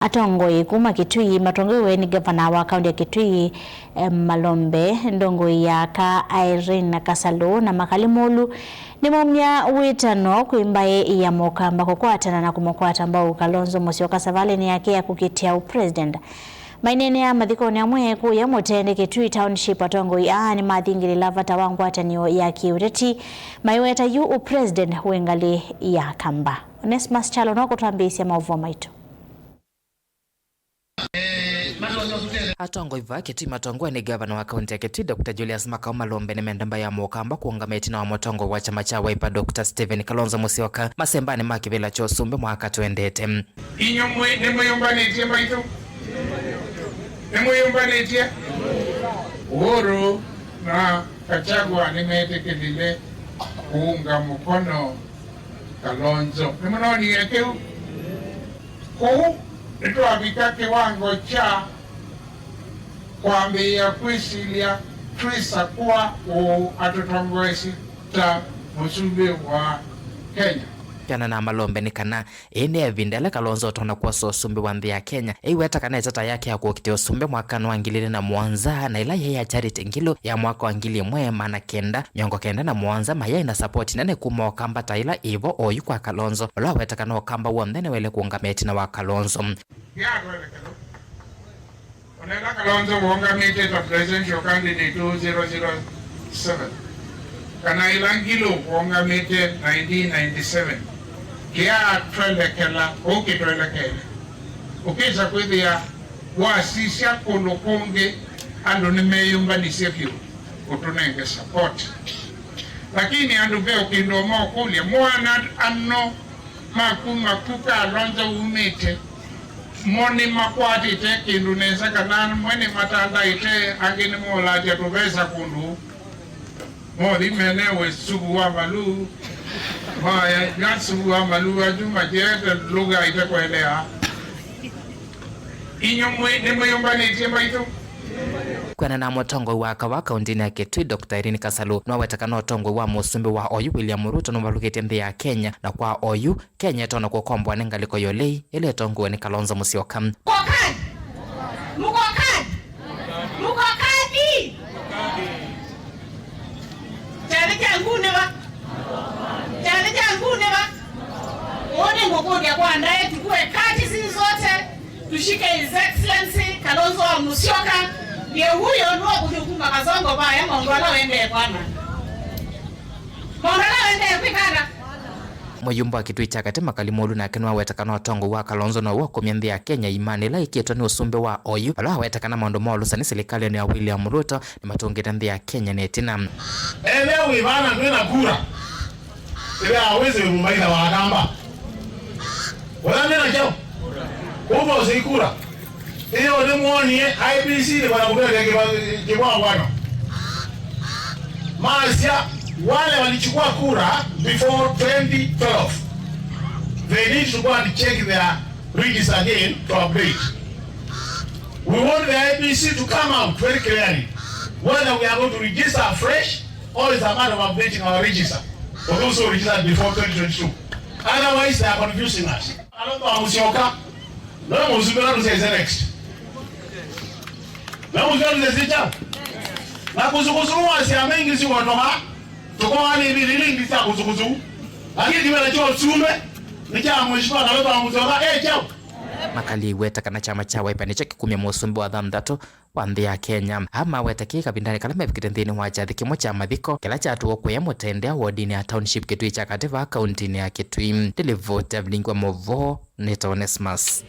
Atongoi kuma Kitui matongewe ni gavana wa kaunti ya Kitui Malombe ndongoi yaka Irene Kasalo na Makalimolu ni momya witano kuimbaye ya mokamba kukwatana na kumokwata ambao Kalonzo Musyoka savale ni yake ya kukitia upresident. Mainene ya mathikoni amwe kuya mutende Kitui Township atongoi ni mathingiri lavata wangwatanio ya kiureti maiweta yu upresident wengali ya kamba. Onesmus Chalo no kutambisia mauvo maitu. Atongoi va Kitui matongwe ni gavana wa kaunti ya Kitui Dr. Julius Makau Malombe ni mendamba ya mokamba kuungameti na wa motongo wa chama cha Wiper Dr. Stephen Kalonzo Musyoka masembani makivila chosumbe mwaka tuendete. Inyomwe nemoyombanetie maitu. Nemoyombanetie. Uhuru na Gachagua nimetekelele kuunga mkono Kalonzo. Nemononi yakeu. Kuu nitwabika kiwango cha kwambia kwisilia twisa kuwa atutongwesi ta musumbe wa Kenya. Kana na Malombe ni kana ene vindele Kalonzo tona kwa sumbe wa nthi ya Kenya iweta kana etata yake ya kuokitio sumbe mwaka wa ngilile na mwanza na ila ya charity ngilo ya mwaka wa ngili mwe mana kenda miongo kenda na mwanza maya ina support nene kuma wakamba taila ivo oyu kwa Kalonzo ola weta kana wakamba wamdene wele kuungameti na wa Kalonzo Onela Kalonzo kuungameti ta presidential candidate 2007 kana ilangilo kuungameti 1997 kia twelekela ukitwelekele ukisa kwithia wasisya kulukungi andu nimeyumbanisye vyu utunenge support lakini andu veo kindomo kulia mwana anno makuka Kalonzo umite moni makwatite kindu neza kana mwene matanda ite angini molatia tuvesa kundu modi menewe sugu wa malu maya nasugu wa malu ajuma jete luga ite kuelea inyomwe nemoyombanetie maitu. Kwana na motongo wa kaunti ya Kitui Dr. Irene Kasalo no wetaka no tongo wa musumbi wa oyu William Ruto no balukete nthi ya Kenya na kwa oyu Kenya tona ko kombwa nengaliko yolei ile tongo ni Kalonzo Musyoka. Kokani Chale jangune ba One ngokodia kwa ndaye tukue kati sisi zote tushike His Excellency Kalonzo wa Musyoka ndiye huyo ndio kujukumba kazongo baya mongwala wende bwana mongwala wende pikana Muyumba wa Kitui cha Kati Makalimolu na kenwa wetakana watongo wa Kalonzo na wako mienthi ya Kenya imani la ikieto ni usumbe wa oyu ala wetakana maondo molu sani serikali ni ya William Ruto ni matungita nthi ya Kenya netina eneo ibana kwena kura ile aweze mumbaina wa kamba wala nena chao upo usikura iyo ni muonie IBC ni wanakupea kibwa bwana Masia wale walichukua kura before 2012 they need to go and check their register again to update. We want the IBC to come out very clearly whether we are going to register afresh or is a matter of updating our register for those who registered before 2022. Otherwise they are confusing us. Kalonzo Musyoka no musubira to say next na musubira to say na kuzukuzu wasi amengi si watoka tukoa ni bilili ndisa kuzukuzu lakini kimela cho sume ni cha mheshimiwa Kalonzo Musyoka chao makali weta kana chama cha Wiper ni cheki kumya musumbi wa thanthatu wa nthi ya Kenya ama wetaki kabindani kala mebikite nthini wa jathi kimo cha mathiko kila cha tuo kuya mutendea wodini ya township Kitui cha Kati va kaunti ya Kitui delivote avlingwa movo Onesmus